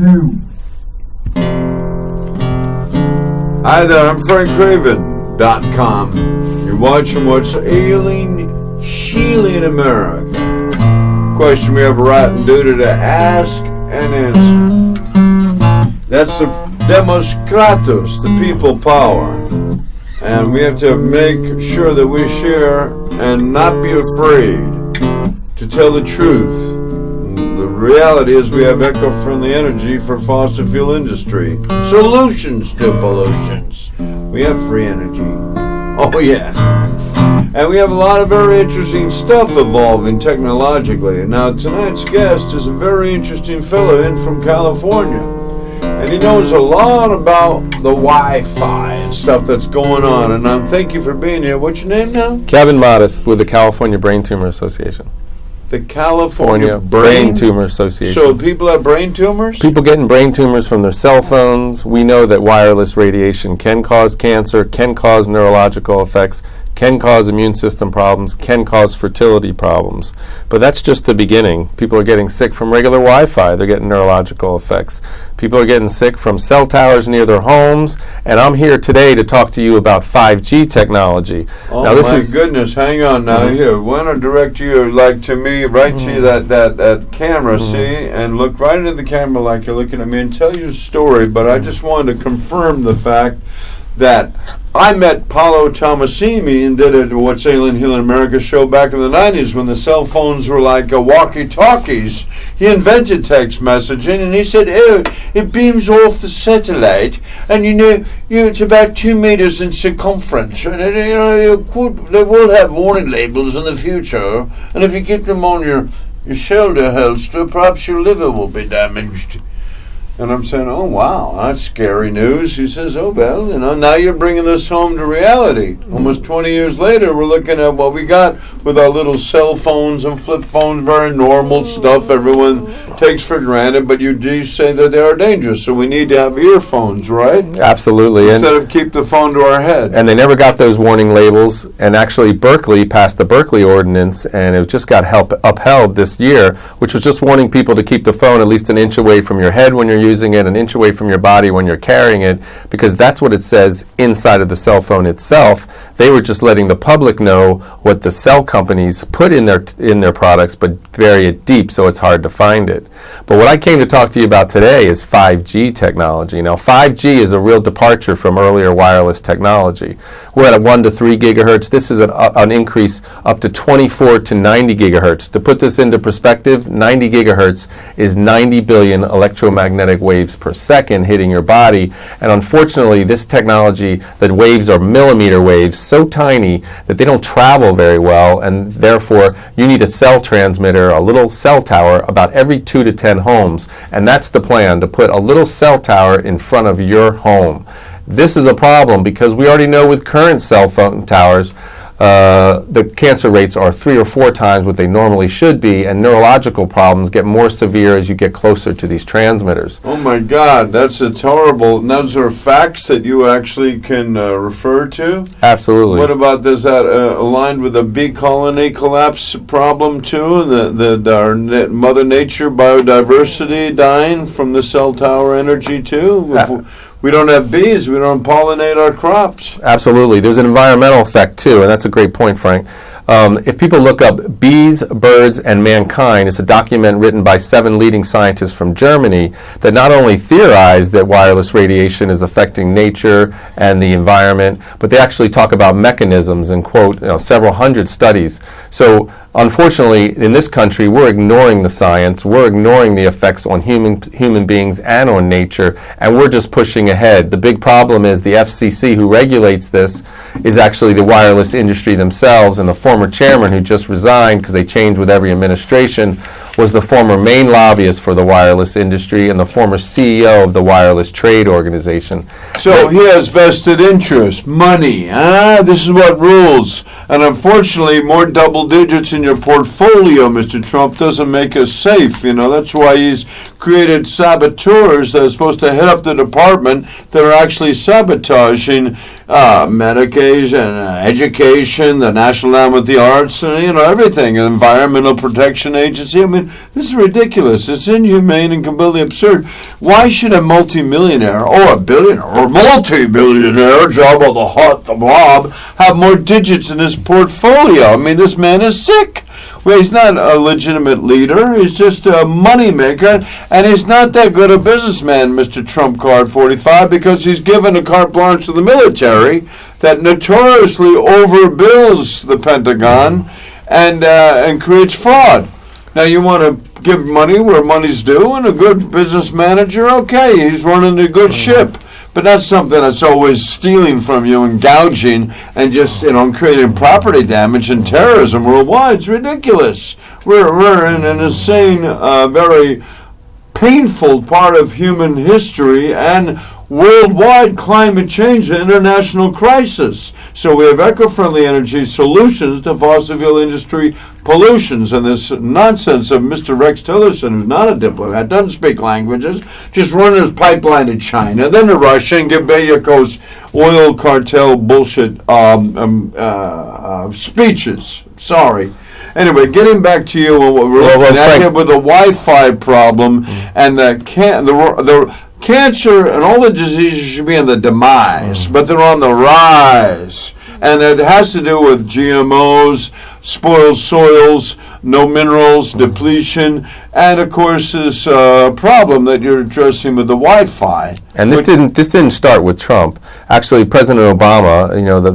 2. Hi there, I'm Frank Craven.com. You're watching What's Ailing Healing America. Question we have a right and duty to ask and answer. That's the Demos Kratos, the people power. And we have to make sure that we share and not be afraid to tell the truth. The reality is we have eco-friendly energy for fossil fuel industry. Solutions to pollutions. We have free energy. Oh yeah. And we have a lot of very interesting stuff evolving technologically. And now tonight's guest is a very interesting fellow in from California. And he knows a lot about the Wi-Fi and stuff that's going on. And thank you for being here. What's your name now? Kevin Mottus with the California Brain Tumor Association. The California Brain Tumor Association. So people have brain tumors? People getting brain tumors from their cell phones. We know that wireless radiation can cause cancer, can cause neurological effects, can cause immune system problems, can cause fertility problems. But that's just the beginning. People are getting sick from regular Wi-Fi. They're getting neurological effects. People are getting sick from cell towers near their homes. And I'm here today to talk to you about 5G technology. Oh, now, my goodness. Hang on now. Here, I want to direct you, like to me, right to you, that camera, see? And look right into the camera like you're looking at me and tell your story. But I just wanted to confirm the fact that I met Paolo Tomasini and did a What's Ailing Healing America show back in the 90s when the cell phones were like walkie-talkies. He invented text messaging, and he said, it beams off the satellite, and it's about 2 meters in circumference. And they will have warning labels in the future, and if you keep them on your shoulder holster, perhaps your liver will be damaged. And I'm saying, oh, wow, that's scary news. He says, oh, well, now you're bringing this home to reality. Almost 20 years later, we're looking at what we got with our little cell phones and flip phones, very normal stuff everyone takes for granted, but you do say that they are dangerous, so we need to have earphones, right? Absolutely. Instead of keep the phone to our head. And they never got those warning labels, and actually Berkeley passed the Berkeley Ordinance, and it just got upheld this year, which was just warning people to keep the phone at least an inch away from your head when you're using it, an inch away from your body when you're carrying it, because that's what it says inside of the cell phone itself. They were just letting the public know what the cell companies put in their products, but bury it deep so it's hard to find it. But what I came to talk to you about today is 5G technology. Now, 5G is a real departure from earlier wireless technology. We're at a 1 to 3 gigahertz. This is an increase up to 24 to 90 gigahertz. To put this into perspective, 90 gigahertz is 90 billion electromagnetic waves per second hitting your body. And unfortunately, this technology, the waves are millimeter waves, so tiny that they don't travel very well, and therefore you need a cell transmitter, a little cell tower, about every 2 to 10 homes. And that's the plan, to put a little cell tower in front of your home. This is a problem because we already know with current cell phone towers, the cancer rates are 3 or 4 times what they normally should be, and neurological problems get more severe as you get closer to these transmitters. Oh my God, that's horrible. Now, those are facts that you actually can refer to? Absolutely. What about, does that aligned with the bee colony collapse problem too? Our Mother Nature biodiversity dying from the cell tower energy too? If we don't have bees, we don't pollinate our crops. Absolutely. There's an environmental effect too, and that's a great point, Frank. If people look up Bees, Birds, and Mankind, it's a document written by 7 leading scientists from Germany that not only theorize that wireless radiation is affecting nature and the environment, but they actually talk about mechanisms and quote several hundred studies. So unfortunately, in this country, we're ignoring the science, we're ignoring the effects on human beings and on nature, and we're just pushing ahead. The big problem is the FCC, who regulates this, is actually the wireless industry themselves, and the former chairman, who just resigned because they change with every administration, was the former main lobbyist for the wireless industry and the former CEO of the Wireless Trade Organization. So he has vested interest, money. This is what rules. And unfortunately, more double digits in your portfolio, Mr. Trump, doesn't make us safe. That's why he's created saboteurs that are supposed to head up the department that are actually sabotaging medication, education, the National Endowment of the Arts, and everything, an Environmental Protection Agency. I mean, this is ridiculous. It's inhumane and completely absurd. Why should a multimillionaire or a billionaire or multi-billionaire, Jabba the Hutt, the Blob, have more digits in his portfolio? I mean, this man is sick. Well, he's not a legitimate leader. He's just a moneymaker, and he's not that good a businessman, Mr. Trump Card 45, because he's given a carte blanche to the military that notoriously overbills the Pentagon and creates fraud. Now, you want to give money where money's due, and a good business manager, okay, he's running a good ship. But not something that's always stealing from you and gouging and just, creating property damage and terrorism worldwide. It's ridiculous. We're in an insane, very painful part of human history and worldwide climate change and international crisis. So we have eco-friendly energy solutions to fossil fuel industry pollutions, and this nonsense of Mr. Rex Tillerson, who's not a diplomat, doesn't speak languages, just run his pipeline to China, then to Russia, and give Bayakos oil cartel bullshit speeches. Sorry. Anyway, getting back to you on what we're looking at here with the Wi-Fi problem and the cancer and all the diseases should be on the demise, but they're on the rise. And it has to do with GMOs, spoiled soils, no minerals, depletion, and of course this problem that you're addressing with the Wi-Fi. And this didn't start with Trump. Actually, President Obama,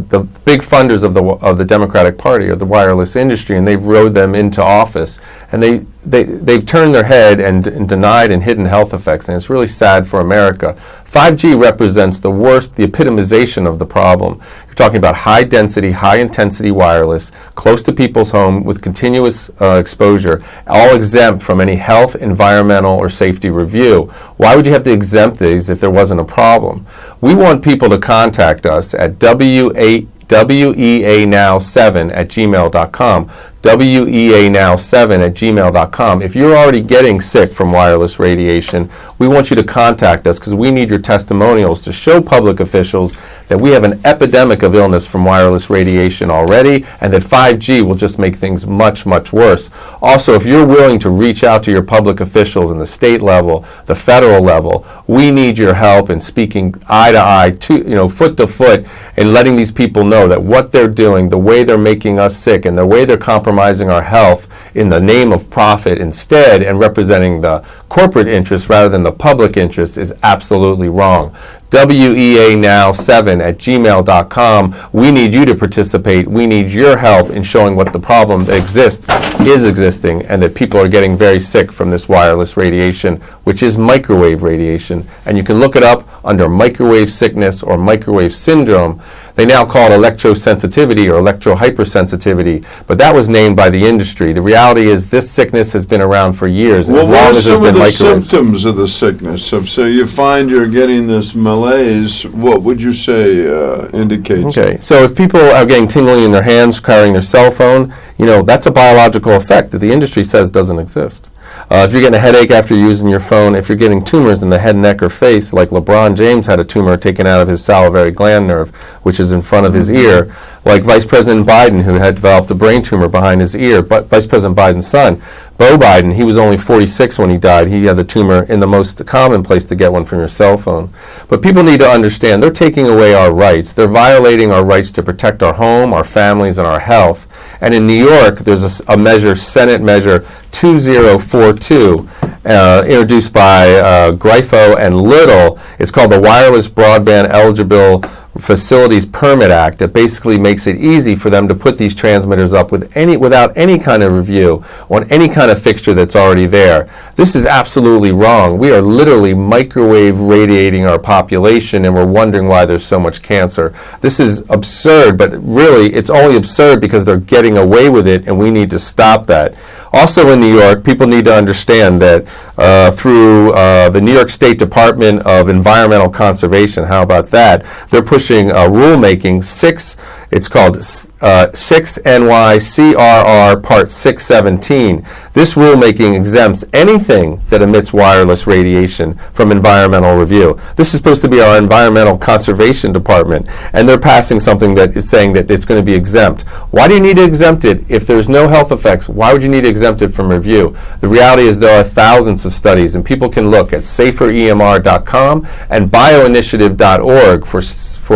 the big funders of the Democratic Party are the wireless industry, and they've rode them into office, and they've turned their head and denied and hidden health effects, and it's really sad for America. 5G represents the epitomization of the problem. You're talking about high-density, high-intensity wireless, close to people's home with continuous exposure, all exempt from any health, environmental, or safety review. Why would you have to exempt these if there wasn't a problem? We want people to contact us at weanow7@gmail.com. weanow7@gmail.com. If you're already getting sick from wireless radiation, we want you to contact us because we need your testimonials to show public officials that we have an epidemic of illness from wireless radiation already and that 5G will just make things much, much worse. Also, if you're willing to reach out to your public officials in the state level, the federal level, we need your help in speaking eye to eye, foot to foot, and letting these people know that what they're doing, the way they're making us sick, and the way they're compromising our health in the name of profit instead and representing the corporate interest rather than the public interest is absolutely wrong. weanow7@gmail.com. We need you to participate. We need your help in showing what the problem that is existing and that people are getting very sick from this wireless radiation, which is microwave radiation. And you can look it up under microwave sickness or microwave syndrome. They now call it electrosensitivity or electrohypersensitivity, but that was named by the industry. The reality is this sickness has been around for years, as long as there's been microwaves. What are some of the symptoms of the sickness? So you find you're getting this malaise, what would you say indicates? Okay, so if people are getting tingling in their hands, carrying their cell phone, that's a biological effect that the industry says doesn't exist. If you're getting a headache after using your phone, if you're getting tumors in the head, neck, or face, like LeBron James had a tumor taken out of his salivary gland nerve, which is in front of his ear, like Vice President Biden, who had developed a brain tumor behind his ear, but Vice President Biden's son, Beau Biden, he was only 46 when he died. He had the tumor in the most common place to get one from your cell phone. But people need to understand they're taking away our rights. They're violating our rights to protect our home, our families, and our health. And in New York, there's a measure, Senate Measure 2042, introduced by Grifo and Little. It's called the Wireless Broadband Eligible Facilities Permit Act. That basically makes it easy for them to put these transmitters up without any kind of review on any kind of fixture that's already there. This is absolutely wrong. We are literally microwave radiating our population, and we're wondering why there's so much cancer. This is absurd, but really it's only absurd because they're getting away with it, and we need to stop that. Also in New York, people need to understand that through the New York State Department of Environmental Conservation. How about that? They're pushing rulemaking it's called 6 NY-CRR Part 617. This rulemaking exempts anything that emits wireless radiation from environmental review. This is supposed to be our Environmental Conservation Department, and they're passing something that is saying that it's going to be exempt. Why do you need to exempt it? If there's no health effects, why would you need to exempt it from review? The reality is there are thousands of studies, and people can look at saferemr.com and bioinitiative.org for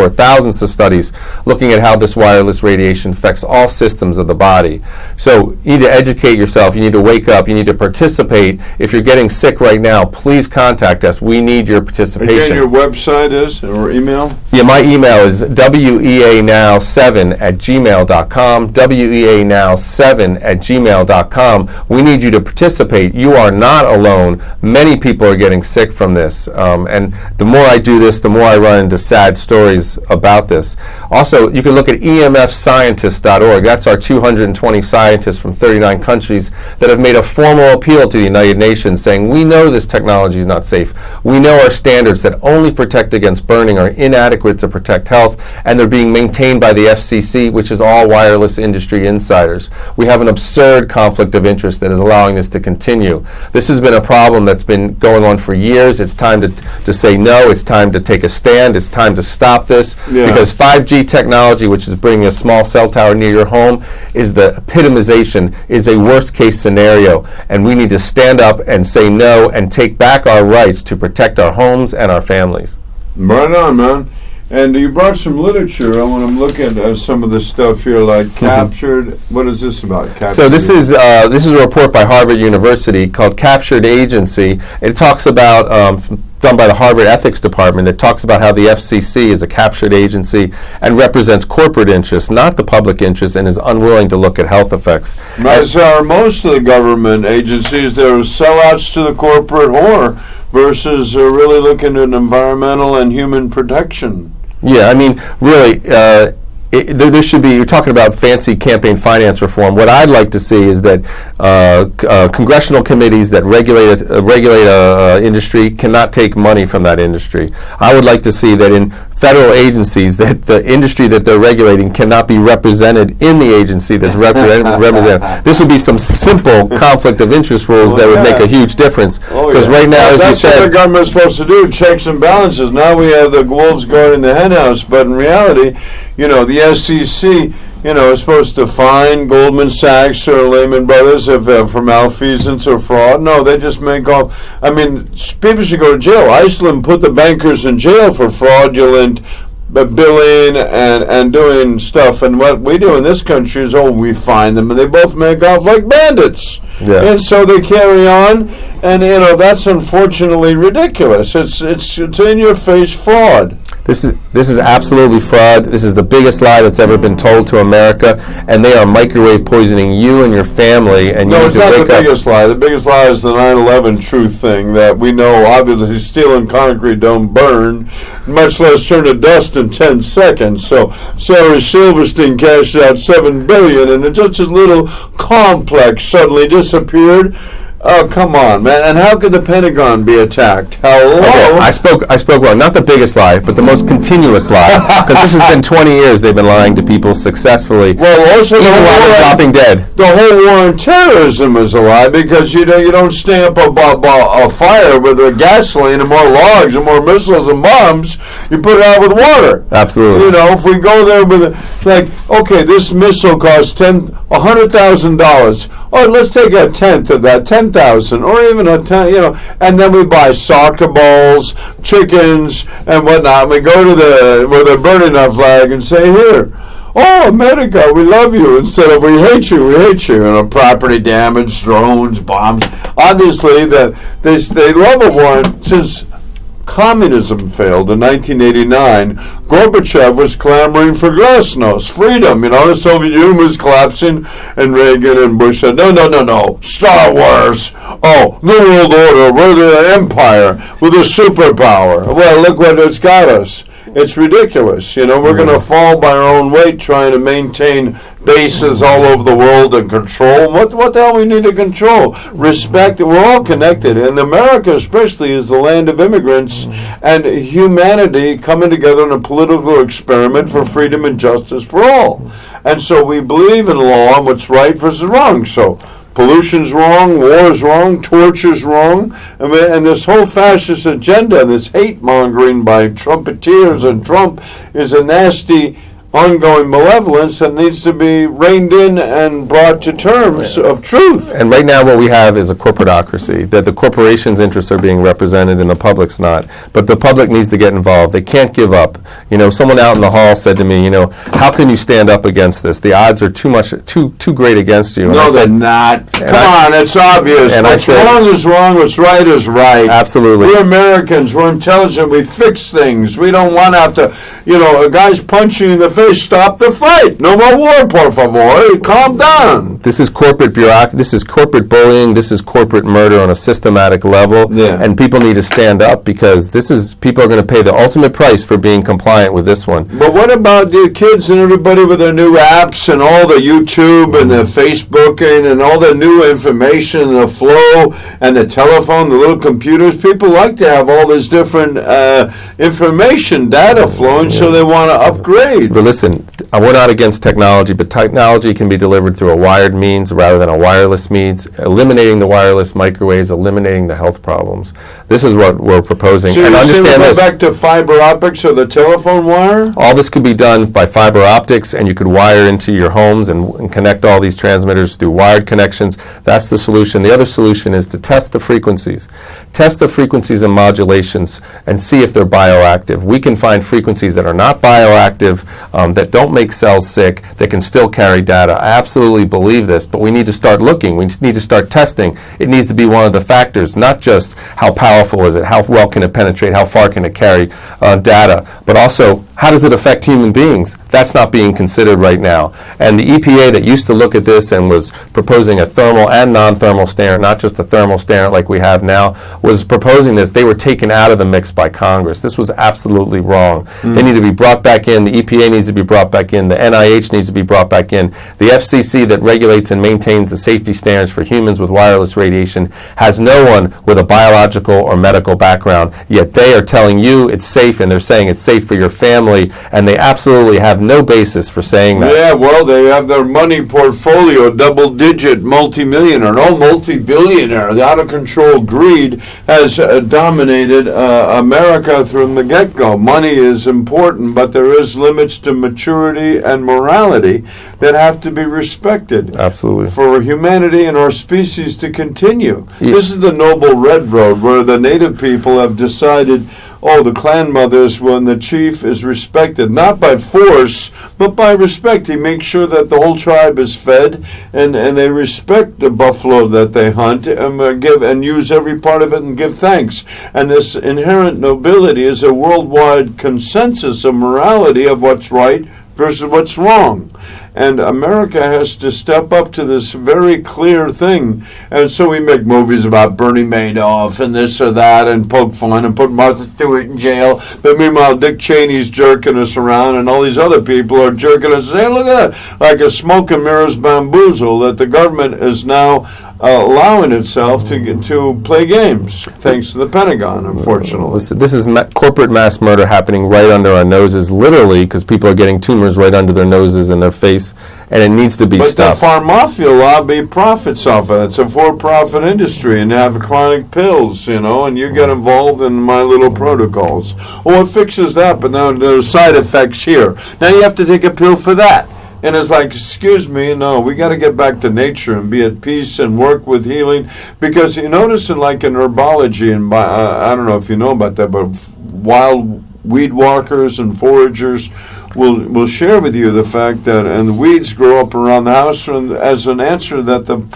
thousands of studies looking at how this wireless radiation affects all systems of the body. So you need to educate yourself, you need to wake up, you need to participate. If you're getting sick right now, please contact us. We need your participation. Again, your website is, or email? Yeah, my email is weanow7@gmail.com, weanow7@gmail.com. We need you to participate. You are not alone. Many people are getting sick from this. And the more I do this, the more I run into sad stories about this. Also, you can look at emfscientist.org. That's our 220 scientists from 39 countries that have made a formal appeal to the United Nations saying, we know this technology is not safe. We know our standards that only protect against burning are inadequate to protect health, and they're being maintained by the FCC, which is all wireless industry insiders. We have an absurd conflict of interest that is allowing this to continue. This has been a problem that's been going on for years. It's time to say no. It's time to take a stand. It's time to stop this, because 5G technology, which is bringing a small cell tower near your home, is the epitomization, is a worst case scenario, and we need to stand up and say no and take back our rights to protect our homes and our families. Right on, man. And you brought some literature. I want to look at some of the stuff here, like Captured. What is this about? Captured? So this is a report by Harvard University called Captured Agency. It talks about done by the Harvard Ethics Department. It talks about how the FCC is a captured agency and represents corporate interests, not the public interest, and is unwilling to look at health effects. As are most of the government agencies, they're sellouts to the corporate whore versus really looking at environmental and human protection. Yeah, I mean, really, there should be, you're talking about fancy campaign finance reform. What I'd like to see is that congressional committees that regulate a industry cannot take money from that industry. I would like to see that in federal agencies that the industry that they're regulating cannot be represented in the agency that's represented. This would be some simple conflict of interest rules that would make a huge difference. Because right now, as you said, that's what the government's supposed to do, checks and balances. Now we have the wolves guarding the henhouse, but in reality, the SEC, is supposed to fine Goldman Sachs or Lehman Brothers for malfeasance or fraud. No, they just make off. I mean, people should go to jail. Iceland put the bankers in jail for fraudulent billing and doing stuff. And what we do in this country is, we fine them, and they both make off like bandits. Yeah. And so they carry on, and that's unfortunately ridiculous. It's in your face fraud. This is absolutely fraud. This is the biggest lie that's ever been told to America, and they are microwave poisoning you and your family. And no, it's not the biggest lie. The biggest lie is the 9/11 truth thing that we know. Obviously, steel and concrete don't burn, much less turn to dust in 10 seconds. So Sarah Silverstein cashed out $7 billion, and just a little complex suddenly disappeared. Oh, come on, man. And how could the Pentagon be attacked? Hello? Okay, I spoke well, not the biggest lie, but the most continuous lie. Because this has been 20 years they've been lying to people successfully. Well, also even while they're dropping dead. The whole war on terrorism is a lie, because you don't stamp a fire with gasoline and more logs and more missiles and bombs. You put it out with water. Absolutely. If we go there with this missile costs $100,000. Oh, let's take a tenth of that, 10,000, or even a 10, and then we buy soccer balls, chickens, and whatnot. We go to where they're burning our flag and say, here, oh, America, we love you, instead of we hate you, property damage, drones, bombs. Obviously, they love a war since communism failed in 1989. Gorbachev was clamoring for glasnost, freedom. The Soviet Union was collapsing, and Reagan and Bush said, no, Star Wars. Oh, New World Order, we're the empire, we're the superpower. Well, look what it's got us. It's ridiculous. We're going to fall by our own weight trying to maintain bases all over the world and control. What the hell we need to control? Respect. We're all connected. And America especially is the land of immigrants and humanity coming together in a political experiment for freedom and justice for all. And so we believe in law and what's right versus wrong. So pollution's wrong, war's wrong, torture's wrong, and this whole fascist agenda, this hate mongering by Trumpeteers and Trump is a nasty ongoing malevolence that needs to be reined in and brought to terms of truth. And right now what we have is a corporatocracy, that the corporation's interests are being represented and the public's not. But the public needs to get involved. They can't give up. Someone out in the hall said to me, how can you stand up against this? The odds are too great against you. No, they're not. Come on, it's obvious. What's wrong is wrong, what's right is right. Absolutely. We're Americans, we're intelligent, we fix things. We don't want to have to, a guy's punching you in the face. Stop the fight. No more war, por favor. Calm down. This is corporate bureaucracy. This is corporate bullying. This is corporate murder on a systematic level. Yeah. And people need to stand up because people are going to pay the ultimate price for being compliant with this one. But what about the kids and everybody with their new apps and all the YouTube and the Facebooking and all the new information and the flow and the telephone, the little computers? People like to have all this different information, data flowing, so they want to upgrade. But listen, we're not against technology, but technology can be delivered through a wired means rather than a wireless means, eliminating the wireless microwaves, eliminating the health problems. This is what we're proposing. So and understand this. Back to fiber optics or the telephone wire? All this could be done by fiber optics, and you could wire into your homes and connect all these transmitters through wired connections. That's the solution. The other solution is to test the frequencies. Test the frequencies and modulations and see if they're bioactive. We can find frequencies that are not bioactive, that don't make cells sick, that can still carry data. I absolutely believe this, but we need to start looking. We need to start testing. It needs to be one of the factors, not just how powerful is it, how well can it penetrate, how far can it carry data, but also how does it affect human beings? That's not being considered right now. And the EPA that used to look at this and was proposing a thermal and non-thermal standard, not just a thermal standard like we have now, was proposing this. They were taken out of the mix by Congress. This was absolutely wrong. They need to be brought back in. The EPA needs to be brought back in. The NIH needs to be brought back in. The FCC that regulates and maintains the safety standards for humans with wireless radiation has no one with a biological or medical background, yet they are telling you it's safe, and they're saying it's safe for your family, and they absolutely have no basis for saying that. Yeah, well, they have their money portfolio, double-digit multi-millionaire, no multi-billionaire. The out-of-control greed has dominated America from the get-go. Money is important, but there is limits to maturity and morality that have to be respected. Absolutely. For humanity and our species to continue. Yeah. This is the Noble Red Road, where the native people have decided, the clan mothers, when the chief is respected, not by force, but by respect. He makes sure that the whole tribe is fed, and they respect the buffalo that they hunt, and give and use every part of it and give thanks. And this inherent nobility is a worldwide consensus of morality of what's right versus what's wrong. And America has to step up to this very clear thing. And so we make movies about Bernie Madoff and this or that and poke fun and put Martha Stewart in jail. But meanwhile, Dick Cheney's jerking us around and all these other people are jerking us. Hey, look at that. Like a smoke and mirrors bamboozle that the government is now allowing itself to play games, thanks to the Pentagon, unfortunately. Listen, this is corporate mass murder happening right under our noses, literally, because people are getting tumors right under their noses and their face, and it needs to be stopped. But the pharmafia lobby profits off of it. It's a for-profit industry, and they have chronic pills, and you get involved in my little protocols. It fixes that, but now there's side effects here. Now you have to take a pill for that. And it's like, excuse me, no, we got to get back to nature and be at peace and work with healing. Because you notice in herbology, and I don't know if you know about that, but wild weed walkers and foragers will share with you the fact that, and the weeds grow up around the house as an answer that the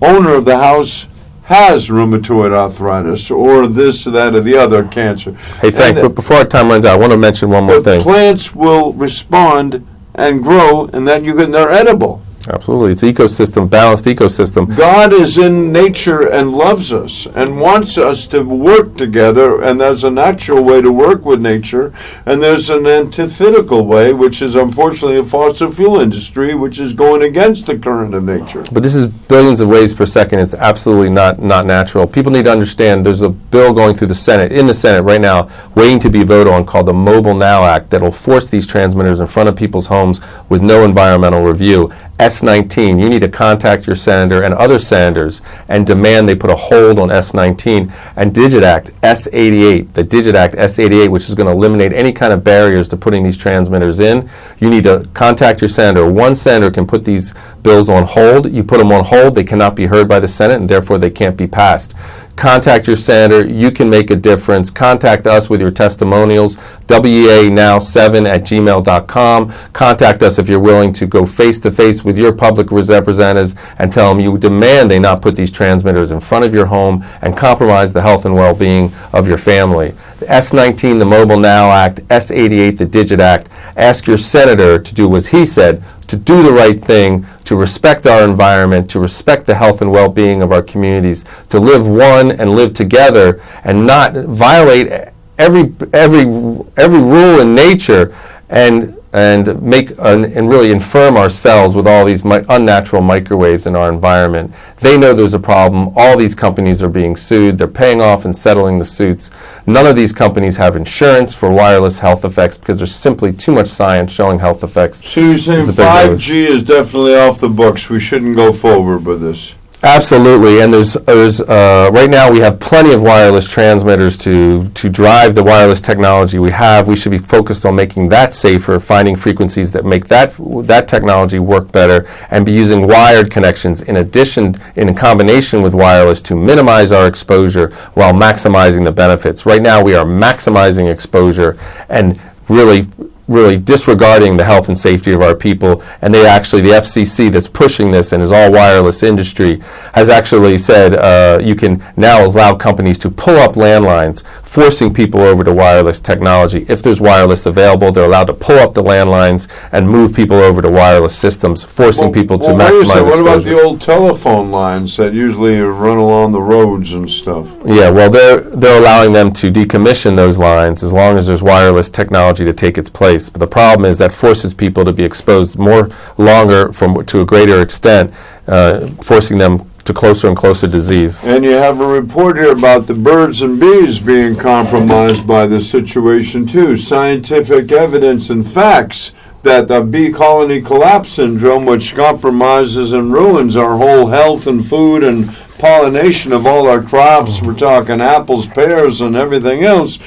owner of the house has rheumatoid arthritis or this or that or the other cancer. Hey, Frank, but before our time runs out, I want to mention one more thing. The plants will respond and grow, and then they're edible. Absolutely. It's ecosystem, balanced ecosystem. God is in nature and loves us and wants us to work together, and there's a natural way to work with nature, and there's an antithetical way, which is unfortunately the fossil fuel industry, which is going against the current of nature. But this is billions of waves per second. It's absolutely not natural. People need to understand there's a bill going through the Senate, in the Senate right now, waiting to be voted on, called the Mobile Now Act, that will force these transmitters in front of people's homes with no environmental review. S19, you need to contact your senator and other senators and demand they put a hold on S19, and Digit Act S88, the Digit Act S88, which is going to eliminate any kind of barriers to putting these transmitters in. You need to contact your senator. One senator can put these bills on hold. You put them on hold, they cannot be heard by the Senate, and therefore they can't be passed. Contact your senator. You can make a difference. Contact us with your testimonials. WEAnow7@gmail.com. Contact us if you're willing to go face-to-face with your public representatives and tell them you demand they not put these transmitters in front of your home and compromise the health and well-being of your family. The S19, the Mobile Now Act, S88, the Digit Act. Ask your senator to do as he said, to do the right thing, to respect our environment, to respect the health and well-being of our communities, to live one and live together and not violate every rule in nature and really infirm ourselves with all these unnatural microwaves in our environment. They know there's a problem. All these companies are being sued. They're paying off and settling the suits. None of these companies have insurance for wireless health effects because there's simply too much science showing health effects. So you're saying 5G is definitely off the books. We shouldn't go forward with this. Absolutely, and there's right now we have plenty of wireless transmitters to drive the wireless technology we have. We should be focused on making that safer, finding frequencies that make that technology work better, and be using wired connections in combination with wireless to minimize our exposure while maximizing the benefits. Right now we are maximizing exposure and really disregarding the health and safety of our people, and the FCC that's pushing this and is all wireless industry has actually said you can now allow companies to pull up landlines, forcing people over to wireless technology. If there's wireless available, they're allowed to pull up the landlines and move people over to wireless systems, forcing people to maximize exposure. What about the old telephone lines that usually run along the roads and stuff? Yeah, well, they're allowing them to decommission those lines as long as there's wireless technology to take its place. But the problem is that forces people to be exposed longer to a greater extent, forcing them to closer and closer disease. And you have a report here about the birds and bees being compromised by this situation too. Scientific evidence and facts that the bee colony collapse syndrome, which compromises and ruins our whole health and food and pollination of all our crops, we're talking apples, pears, and everything else,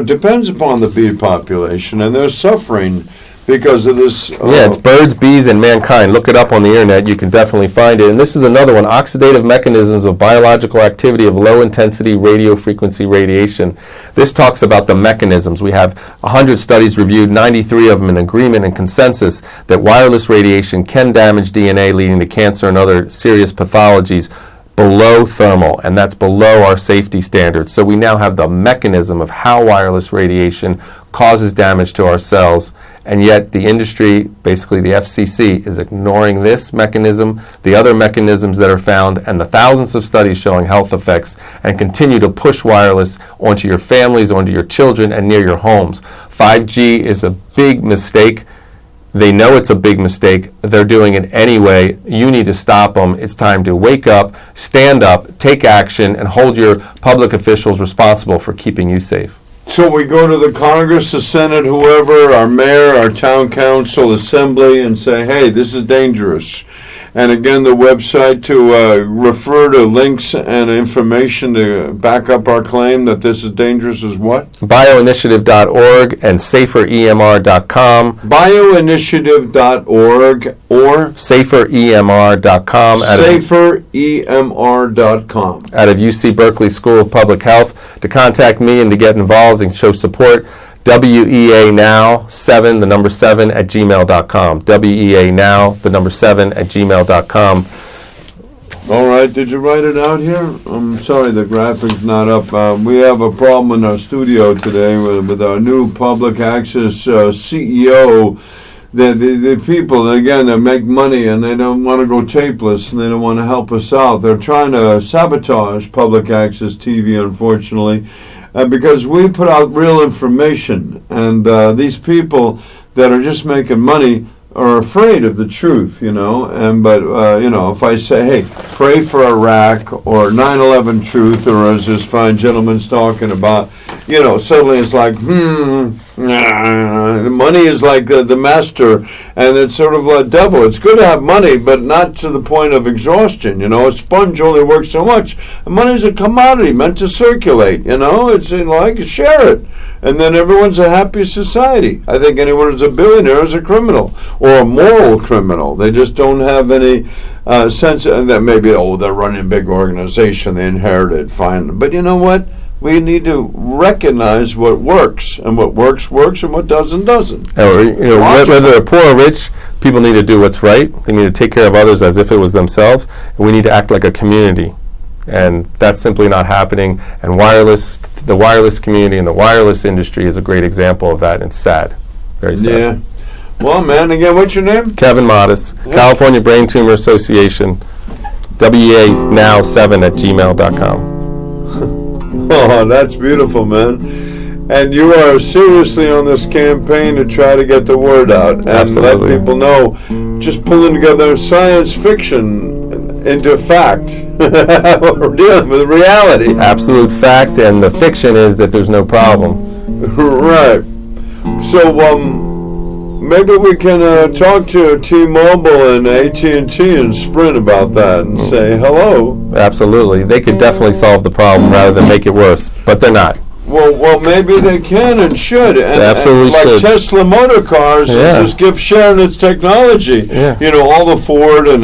depends upon the bee population, and they're suffering because of this. Yeah, it's birds, bees, and mankind. Look it up on the internet. You can definitely find it. And this is another one, oxidative mechanisms of biological activity of low-intensity radio frequency radiation. This talks about the mechanisms. We have 100 studies reviewed, 93 of them in agreement and consensus that wireless radiation can damage DNA, leading to cancer and other serious pathologies below thermal, and that's below our safety standards. So we now have the mechanism of how wireless radiation causes damage to our cells, and yet the industry, basically the FCC, is ignoring this mechanism, the other mechanisms that are found, and the thousands of studies showing health effects, and continue to push wireless onto your families, onto your children, and near your homes. 5G is a big mistake. They know it's a big mistake. They're doing it anyway. You need to stop them. It's time to wake up, stand up, take action, and hold your public officials responsible for keeping you safe. So we go to the Congress, the Senate, whoever, our mayor, our town council, assembly, and say, hey, this is dangerous. And again, the website to refer to links and information to back up our claim that this is dangerous is what? Bioinitiative.org and saferemr.com. Bioinitiative.org or saferemr.com. Saferemr.com. Out of UC Berkeley School of Public Health. To contact me and to get involved and show support, WEAnow7, the number 7 at gmail.com. WEAnow, the number 7 at gmail.com. All right, did you write it out here? I'm sorry, the graphic's not up. We have a problem in our studio today with our new public access CEO the people, again, that make money and they don't want to go tapeless and they don't want to help us out. They're trying to sabotage public access TV, unfortunately, because we put out real information. And these people that are just making money are afraid of the truth, but if I say, hey, pray for Iraq or 9/11 truth, or as this fine gentleman's talking about, suddenly it's like, money is like the master, and it's sort of like devil. It's good to have money, but not to the point of exhaustion. A sponge only works so much. And money is a commodity meant to circulate. It's like, share it. And then everyone's a happy society. I think anyone who's a billionaire is a criminal or a moral criminal. They just don't have any sense that maybe, they're running a big organization, they inherited, fine. But you know what? We need to recognize what works, and what works, and what doesn't. Whether they're poor or rich, people need to do what's right. They need to take care of others as if it was themselves, and we need to act like a community. And that's simply not happening. And the wireless community and the wireless industry is a great example of that, and it's sad. Very sad. Yeah. Well, man, again, what's your name? Kevin Mottus, California Brain Tumor Association, WEA7@gmail.com. Oh, that's beautiful, man. And you are seriously on this campaign to try to get the word out and Absolutely. let people know, just pulling together science fiction into fact. We're dealing with reality. Absolute fact, and the fiction is that there's no problem. Right. So, maybe we can talk to T-Mobile and AT&T and Sprint about that and say hello. Absolutely. They could definitely solve the problem rather than make it worse, but they're not. Well, maybe they can and should. And, They absolutely like should. Tesla Motor Cars is just give sharing its technology. Yeah. All the Ford and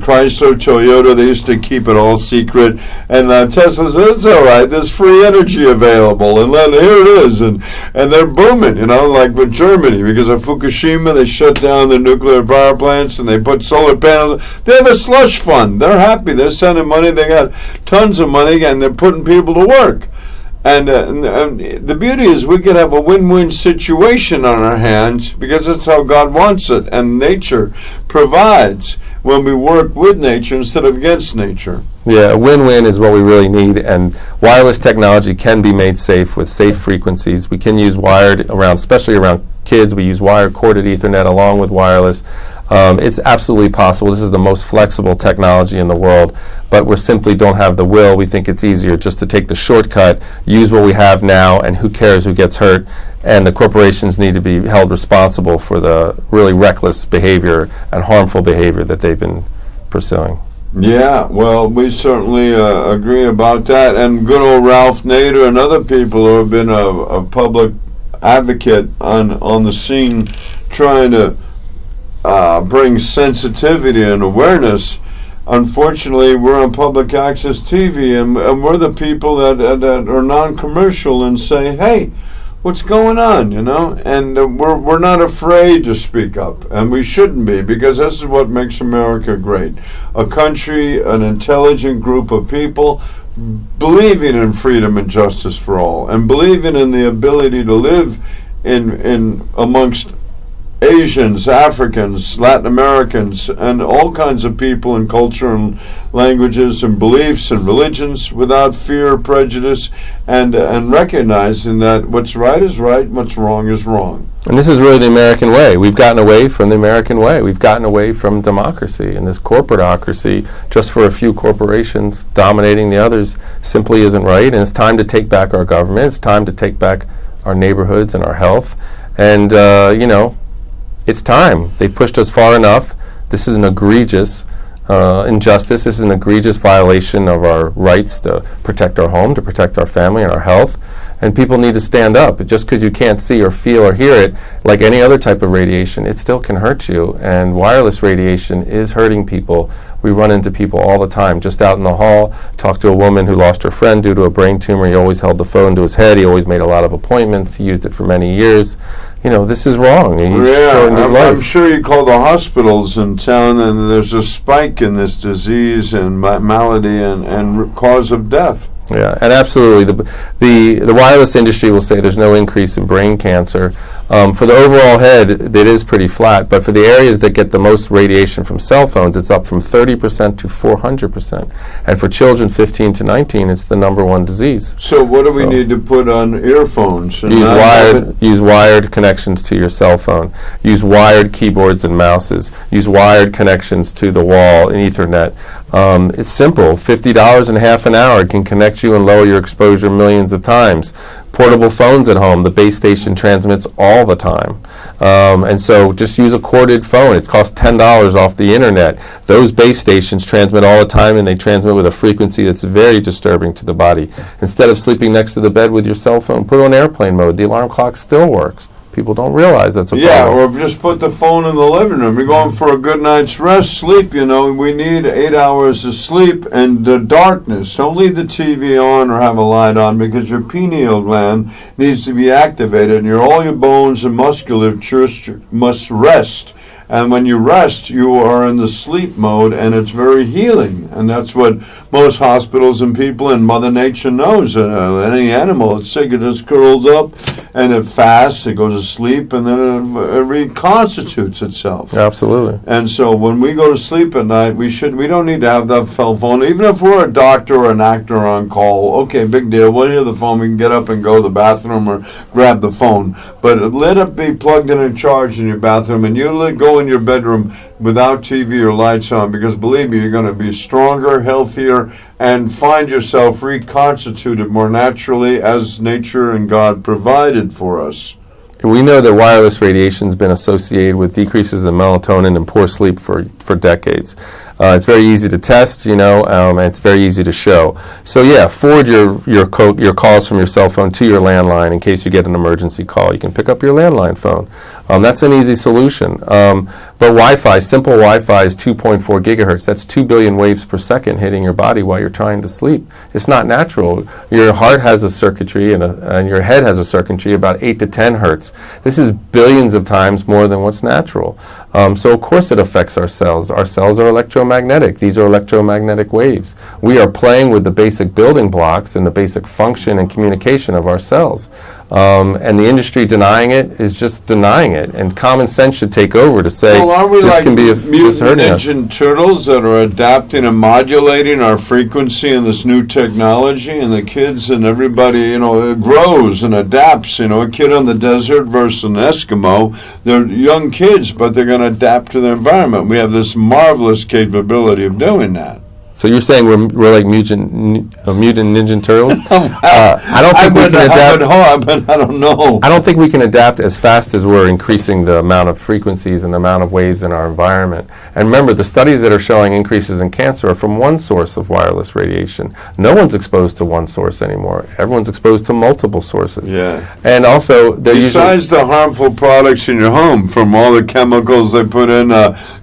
Chrysler, Toyota, they used to keep it all secret. And Tesla says, it's all right, there's free energy available. And here it is. And they're booming, like with Germany. Because of Fukushima, they shut down the nuclear power plants and they put solar panels. They have a slush fund. They're happy. They're sending money. They got tons of money, and they're putting people to work. And the beauty is we could have a win-win situation on our hands because that's how God wants it, and nature provides when we work with nature instead of against nature. Yeah, a win-win is what we really need, and wireless technology can be made safe with safe frequencies. We can use wired around, especially around kids. We use wired corded Ethernet along with wireless. It's absolutely possible. This is the most flexible technology in the world, but we simply don't have the will. We think it's easier just to take the shortcut, use what we have now, and who cares who gets hurt. And the corporations need to be held responsible for the really reckless behavior and harmful behavior that they've been pursuing. Yeah, well, we certainly agree about that. And good old Ralph Nader and other people who have been a public advocate on the scene trying to bring sensitivity and awareness. Unfortunately, we're on public access TV, and we're the people that are non-commercial and say, hey, what's going on, And we're not afraid to speak up, and we shouldn't be, because this is what makes America great. A country, an intelligent group of people believing in freedom and justice for all, and believing in the ability to live in amongst Asians, Africans, Latin Americans, and all kinds of people and culture and languages and beliefs and religions without fear, prejudice, and recognizing that what's right is right, what's wrong is wrong. And this is really the American way. We've gotten away from the American way. We've gotten away from democracy, and this corporatocracy, just for a few corporations dominating the others, simply isn't right. And it's time to take back our government. It's time to take back our neighborhoods and our health. And, it's time. They've pushed us far enough. This is an egregious injustice. This is an egregious violation of our rights to protect our home, to protect our family and our health. And people need to stand up. Just because you can't see or feel or hear it, like any other type of radiation, it still can hurt you. And wireless radiation is hurting people. We run into people all the time. Just out in the hall, talked to a woman who lost her friend due to a brain tumor. He always held the phone to his head. He always made a lot of appointments. He used it for many years. This is wrong. He's shortened his life. I'm sure you call the hospitals in town, and there's a spike in this disease and malady and cause of death. Yeah, and absolutely. The wireless industry will say there's no increase in brain cancer, For the overall head, it is pretty flat, but for the areas that get the most radiation from cell phones, it's up from 30% to 400%. And for children 15 to 19, it's the number one disease. So what do we need to put on earphones? Use wired connections to your cell phone. Use wired keyboards and mouses. Use wired connections to the wall and Ethernet. It's simple. $50 in half an hour can connect you and lower your exposure millions of times. Portable phones at home, the base station transmits all the time. And so just use a corded phone. It costs $10 off the internet. Those base stations transmit all the time, and they transmit with a frequency that's very disturbing to the body. Instead of sleeping next to the bed with your cell phone, put it on airplane mode. The alarm clock still works. People don't realize that's a problem. Yeah, or just put the phone in the living room. You're going for a good night's rest, sleep, we need 8 hours of sleep and the darkness. Don't leave the TV on or have a light on, because your pineal gland needs to be activated, and all your bones and musculature must rest. And when you rest, you are in the sleep mode, and it's very healing. And that's what most hospitals and people and Mother Nature knows. Any animal that's sick, it just curls up, and it fasts, it goes to sleep, and then it reconstitutes itself. Absolutely. And so when we go to sleep at night, we don't need to have that cell phone. Even if we're a doctor or an actor on call, okay, big deal. We'll hear the phone. We can get up and go to the bathroom or grab the phone. But let it be plugged in and charged in your bathroom, and you go in your bedroom without TV or lights on, because believe me, you're going to be stronger, healthier, and find yourself reconstituted more naturally as nature and God provided for us. We know that wireless radiation has been associated with decreases in melatonin and poor sleep for decades. It's very easy to test, and it's very easy to show. So yeah, forward your calls from your cell phone to your landline in case you get an emergency call. You can pick up your landline phone. That's an easy solution. But Wi-Fi, simple Wi-Fi is 2.4 gigahertz. That's 2 billion waves per second hitting your body while you're trying to sleep. It's not natural. Your heart has a circuitry and your head has a circuitry about 8 to 10 hertz. This is billions of times more than what's natural. So of course it affects our cells. Our cells are electromagnetic. These are electromagnetic waves. We are playing with the basic building blocks and the basic function and communication of our cells. And the industry denying it is just denying it. And common sense should take over to say this can be mutant ninja turtles that are adapting and modulating our frequency in this new technology, and the kids and everybody, it grows and adapts. A kid on the desert versus an Eskimo, they're young kids, but they're going to adapt to their environment. We have this marvelous capability of doing that. So you're saying we're like mutant Ninja Turtles? I don't think we can adapt. But I don't know. I don't think we can adapt as fast as we're increasing the amount of frequencies and the amount of waves in our environment. And remember, the studies that are showing increases in cancer are from one source of wireless radiation. No one's exposed to one source anymore. Everyone's exposed to multiple sources. Yeah. And also, besides the harmful products in your home, from all the chemicals they put in,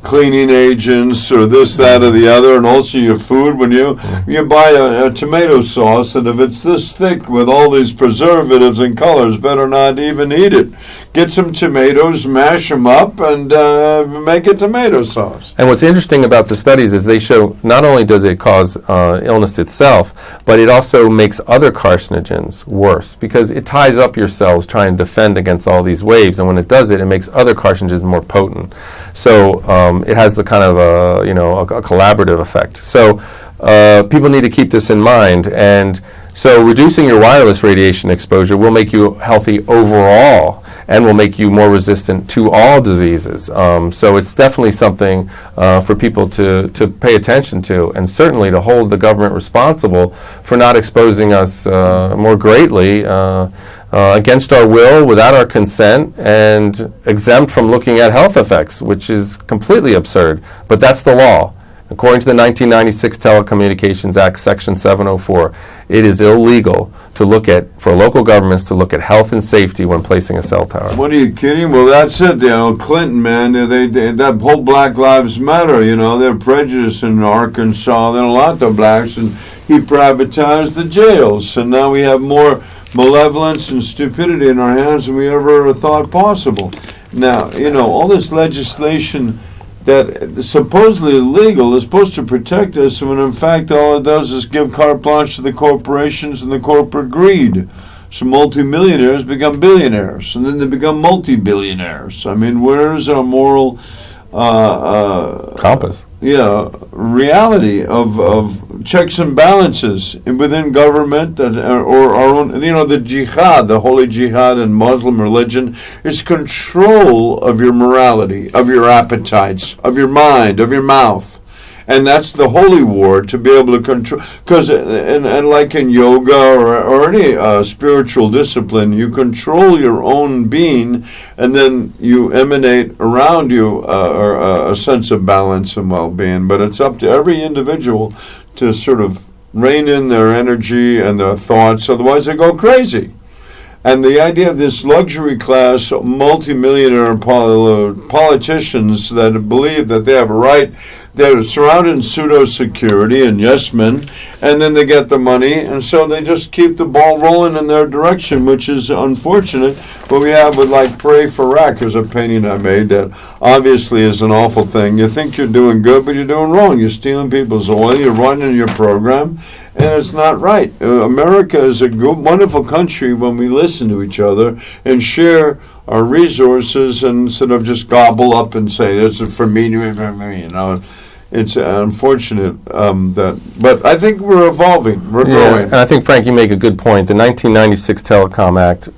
cleaning agents or this, that, or the other, and also your food, when you buy a tomato sauce, and if it's this thick with all these preservatives and colors, better not even eat it. Get some tomatoes, mash them up, and make a tomato sauce. And what's interesting about the studies is they show not only does it cause illness itself, but it also makes other carcinogens worse, because it ties up your cells trying to defend against all these waves, and when it does it, it makes other carcinogens more potent. So it has the kind of a collaborative effect. So people need to keep this in mind, and so reducing your wireless radiation exposure will make you healthy overall and will make you more resistant to all diseases. So it's definitely something for people to pay attention to, and certainly to hold the government responsible for not exposing us more greatly against our will, without our consent, and exempt from looking at health effects, which is completely absurd. But that's the law. According to the 1996 Telecommunications Act, Section 704, it is illegal for local governments to look at health and safety when placing a cell tower. What, are you kidding? Well, that's it. Clinton, man, that whole Black Lives Matter, they're prejudiced in Arkansas. There are a lot of blacks, and he privatized the jails. And now we have more malevolence and stupidity in our hands than we ever thought possible. Now, all this legislation that is supposedly illegal is supposed to protect us, when in fact all it does is give carte blanche to the corporations and the corporate greed. some multimillionaires become billionaires, and then they become multi-billionaires. I mean, where's our moral compass? Yeah, reality of checks and balances within government or our own. The jihad, the holy jihad in Muslim religion, is control of your morality, of your appetites, of your mind, of your mouth. And that's the holy war, to be able to control. Because, and like in yoga or any spiritual discipline, you control your own being, and then you emanate around you a sense of balance and well-being. But it's up to every individual to sort of rein in their energy and their thoughts, otherwise they go crazy. And the idea of this luxury class, multimillionaire politicians that believe that they have a right, they're surrounded in pseudo-security and yes men, and then they get the money, and so they just keep the ball rolling in their direction, which is unfortunate. What we have with, like, Pray for Iraq, there's a painting I made that obviously is an awful thing. You think you're doing good, but you're doing wrong. You're stealing people's oil, you're running your program, and it's not right. America is a good, wonderful country when we listen to each other and share our resources instead of just gobble up and say, it's for me, It's unfortunate but I think we're evolving, we're growing. And I think, Frank, you make a good point. The 1996 Telecom Act,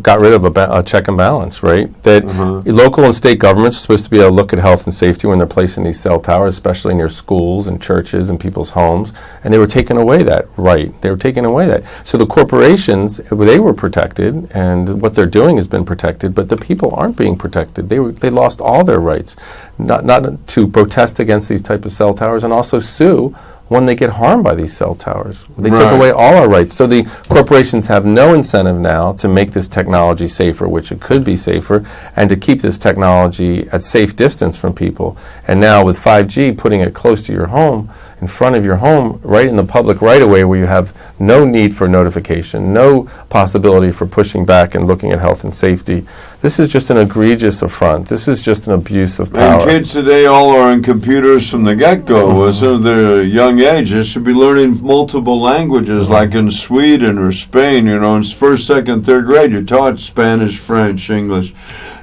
got rid of a check and balance, right? That local and state governments are supposed to be able to look at health and safety when they're placing these cell towers, especially near schools and churches and people's homes. And they were taking away that right. They were taking away that. So the corporations, they were protected, and what they're doing has been protected, but the people aren't being protected. They lost all their rights, not to protest against these type of cell towers, and also sue when they get harmed by these cell towers. They took away all our rights. So the corporations have no incentive now to make this technology safer, which it could be safer, and to keep this technology at safe distance from people. And now with 5G, putting it close to your home, in front of your home, right in the public right-of-way, where you have no need for notification, no possibility for pushing back and looking at health and safety. This is just an egregious affront. This is just an abuse of power. And kids today all are on computers from the get-go. So they're young age. They should be learning multiple languages, like in Sweden or Spain. In first, second, third grade, you're taught Spanish, French, English.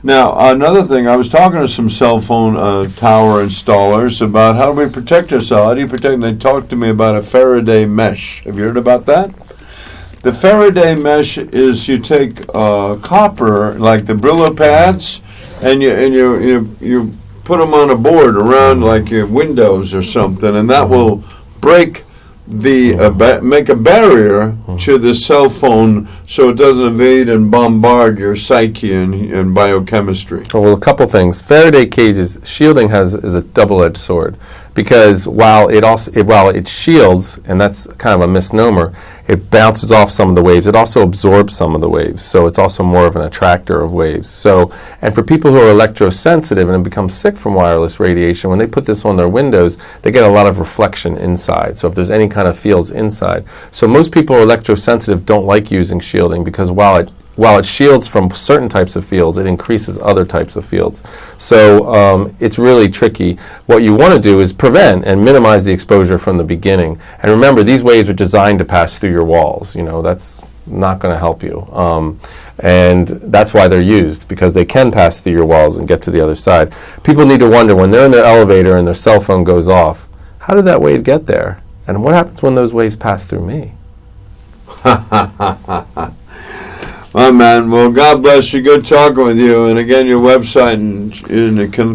Now, another thing, I was talking to some cell phone tower installers about how do we protect ourselves. How do you protect? And they talked to me about a Faraday mesh. Have you heard about that? The Faraday mesh is you take copper, like the Brillo pads, and you put them on a board around like your windows or something, and that will break make a barrier to the cell phone so it doesn't invade and bombard your psyche and biochemistry. Well, a couple things. Faraday cages, shielding is a double-edged sword, because while it shields, and that's kind of a misnomer, it bounces off some of the waves. It also absorbs some of the waves, so it's also more of an attractor of waves. So, and for people who are electrosensitive and become sick from wireless radiation, when they put this on their windows, they get a lot of reflection inside. So if there's any kind of fields inside. So most people who are electrosensitive don't like using shielding, because while it shields from certain types of fields, it increases other types of fields. So it's really tricky. What you want to do is prevent and minimize the exposure from the beginning. And remember, these waves are designed to pass through your walls. That's not going to help you. And that's why they're used, because they can pass through your walls and get to the other side. People need to wonder, when they're in their elevator and their cell phone goes off, how did that wave get there? And what happens when those waves pass through me? Well, man, well, God bless you. Good talking with you. And again, your website and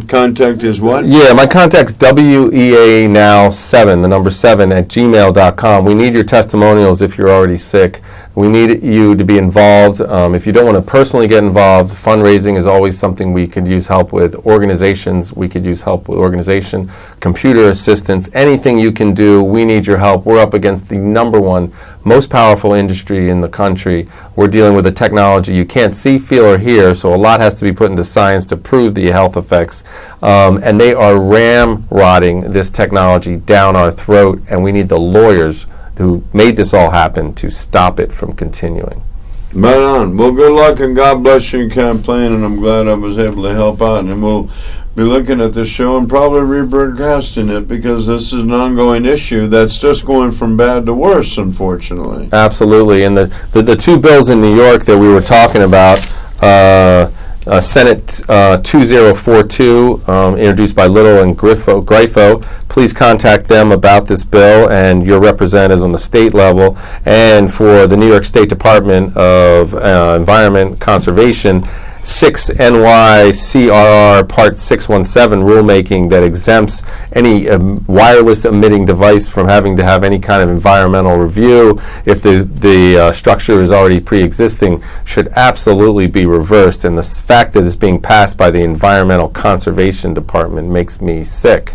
contact is what? Yeah, my contact's WEANow7, the number 7, @gmail.com. We need your testimonials if you're already sick. We need you to be involved. If you don't want to personally get involved, fundraising is always something we could use help with. Organizations, we could use help with organization. Computer assistance, anything you can do, we need your help. We're up against the number one most powerful industry in the country. We're dealing with a technology you can't see, feel, or hear, so a lot has to be put into science to prove the health effects. And they are ramrodding this technology down our throat, and we need the lawyers who made this all happen to stop it from continuing. Right on. Well, good luck and God bless you in campaign, and I'm glad I was able to help out, and we'll be looking at this show and probably rebroadcasting it, because this is an ongoing issue that's just going from bad to worse, unfortunately. Absolutely. And the two bills in New York that we were talking about, Senate 2042, introduced by Little and Grifo. Please contact them about this bill and your representatives on the state level. And for the New York State Department of Environment Conservation, 6 NYCRR Part 617 rulemaking that exempts any wireless emitting device from having to have any kind of environmental review if the structure is already pre-existing should absolutely be reversed. And the fact that it's being passed by the Environmental Conservation Department makes me sick,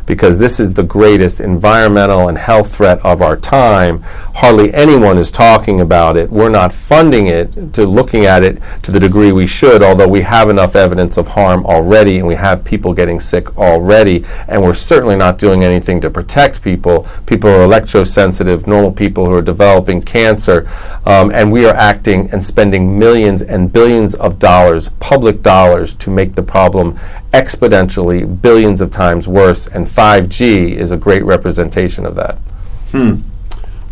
because this is the greatest environmental and health threat of our time. Hardly anyone is talking about it. We're not funding it, looking at it to the degree we should, although we have enough evidence of harm already, and we have people getting sick already, and we're certainly not doing anything to protect people. People are electrosensitive, normal people who are developing cancer, and we are acting and spending millions and billions of dollars, public dollars, to make the problem exponentially billions of times worse, and 5G is a great representation of that.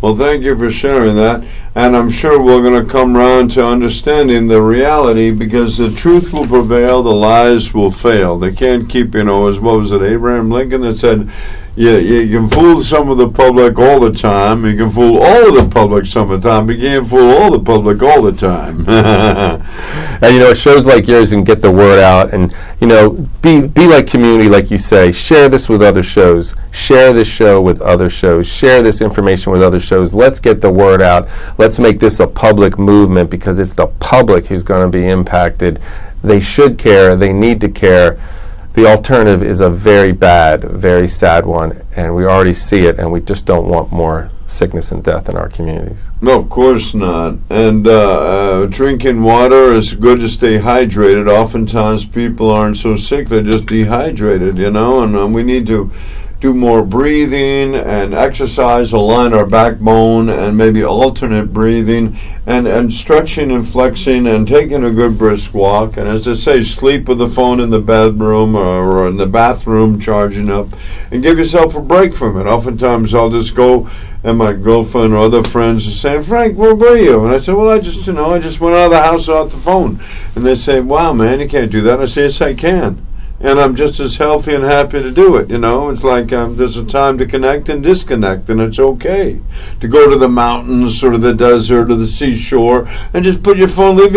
Well, thank you for sharing that, and I'm sure we're going to come around to understanding the reality, because the truth will prevail, the lies will fail. They can't keep, as what was it, Abraham Lincoln that said, you can fool some of the public all the time, you can fool all of the public some of the time, but you can't fool all the public all the time. And shows like yours can get the word out, and be like community, like you say. Share this with other shows. Share this show with other shows. Share this information with other shows. Let's get the word out. Let's make this a public movement, because it's the public who's going to be impacted. They should care. They need to care. The alternative is a very bad, very sad one, and we already see it, and we just don't want more sickness and death in our communities. No, of course not. And drinking water is good to stay hydrated. Oftentimes people aren't so sick, they're just dehydrated, and we need to do more breathing and exercise, align our backbone, and maybe alternate breathing, and stretching and flexing, and taking a good brisk walk. And as I say, sleep with the phone in the bedroom or in the bathroom charging up, and give yourself a break from it. Oftentimes I'll just go, and my girlfriend or other friends are saying, "Frank, where were you?" And I say, "Well, I just went out of the house without the phone." And they say, "Wow, man, you can't do that." And I say, "Yes, I can. And I'm just as healthy and happy to do it, It's like there's a time to connect and disconnect, and it's okay to go to the mountains or to the desert or the seashore and just leave your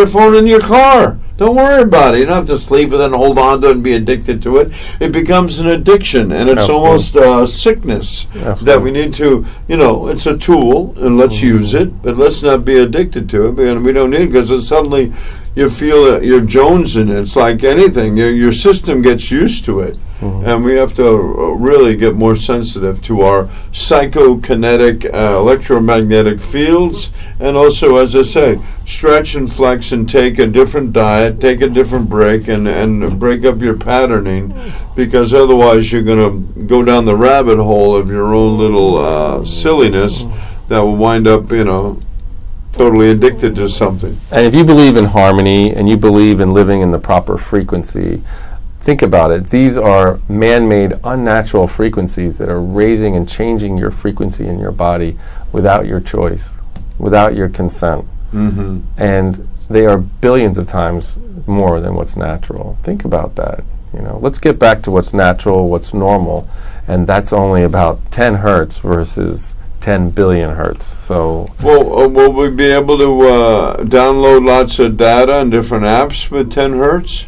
phone in your car. Don't worry about it. You don't have to sleep with it and hold on to it and be addicted to it. It becomes an addiction, and it's almost a sickness. That we need to, it's a tool, and let's use it, but let's not be addicted to it, and we don't need it, because suddenly you feel you're jonesing it. It's like anything. Your system gets used to it. And we have to really get more sensitive to our psychokinetic, electromagnetic fields. And also, as I say, stretch and flex and take a different diet, take a different break, and break up your patterning, because otherwise you're going to go down the rabbit hole of your own little silliness that will wind up, totally addicted to something. And if you believe in harmony and you believe in living in the proper frequency, think about it. These are man-made, unnatural frequencies that are raising and changing your frequency in your body without your choice, without your consent. And they are billions of times more than what's natural. Think about that. Let's get back to what's natural, what's normal, and that's only about 10 hertz versus 10 billion hertz. So, will we be able to download lots of data and different apps with 10 hertz?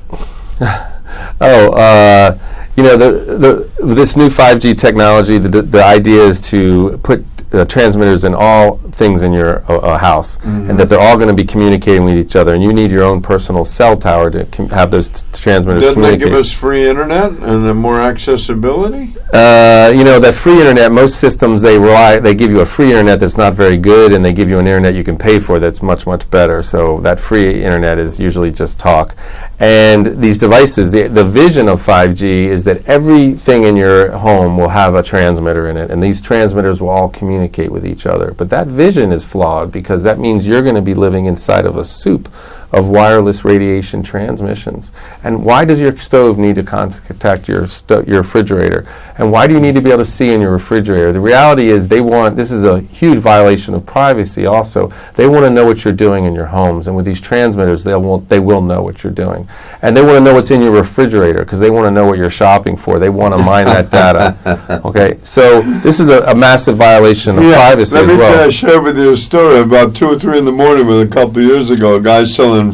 This new 5G technology, the idea is to put transmitters in all things in your house, and that they're all going to be communicating with each other, and you need your own personal cell tower to have those transmitters communicate. Doesn't that give us free internet and more accessibility? That free internet, most systems, they give you a free internet that's not very good, and they give you an internet you can pay for that's much, much better. So that free internet is usually just talk. And these devices, the vision of 5G is that everything in your home will have a transmitter in it, and these transmitters will all communicate with each other. But that vision is flawed, because that means you're going to be living inside of a soup of wireless radiation transmissions. And why does your stove need to contact your refrigerator? And why do you need to be able to see in your refrigerator? The reality is this is a huge violation of privacy also. They want to know what you're doing in your homes. And with these transmitters, they will know what you're doing. And they want to know what's in your refrigerator because they want to know what you're shopping for. They want to mine that data. Okay, so this is a massive violation of privacy as well. Let me share with you a story. About 2 or 3 in the morning, a couple of years ago, a guy selling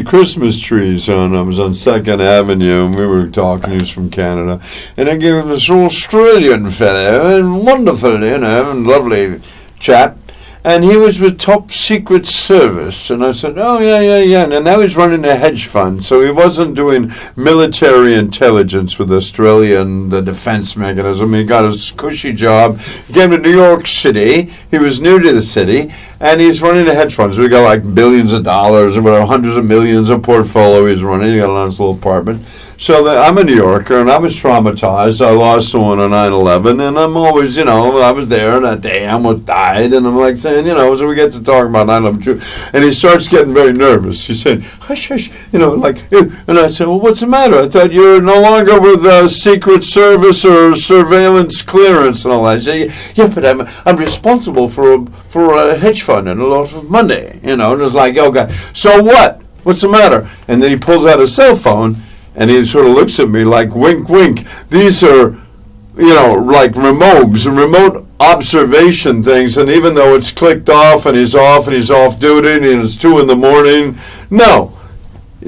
Christmas trees I was on 2nd Avenue, and we were talking. He was from Canada, and I gave him this Australian fellow, and wonderful, and lovely chap. And he was with Top Secret Service. And I said, oh, yeah. And now he's running a hedge fund. So he wasn't doing military intelligence with Australia and the defense mechanism. He got a cushy job. He came to New York City. He was new to the city. And he's running a hedge fund. So he got like billions of dollars or whatever, hundreds of millions of portfolio he's running. He got a nice little apartment. So I'm a New Yorker, and I was traumatized. I lost someone on 9/11, and I'm always, I was there that day. I almost died, and I'm like saying, so we get to talk about 9/11. And he starts getting very nervous. He said, hush, hush, and I said, well, what's the matter? I thought you're no longer with Secret Service or surveillance clearance and all that. I say, yeah, but I'm responsible for a hedge fund and a lot of money, and it's like, okay, so what? What's the matter? And then he pulls out a cell phone. And he sort of looks at me like, wink, wink. These are, like remote observation things. And even though it's clicked off and he's off duty and it's 2 in the morning, no.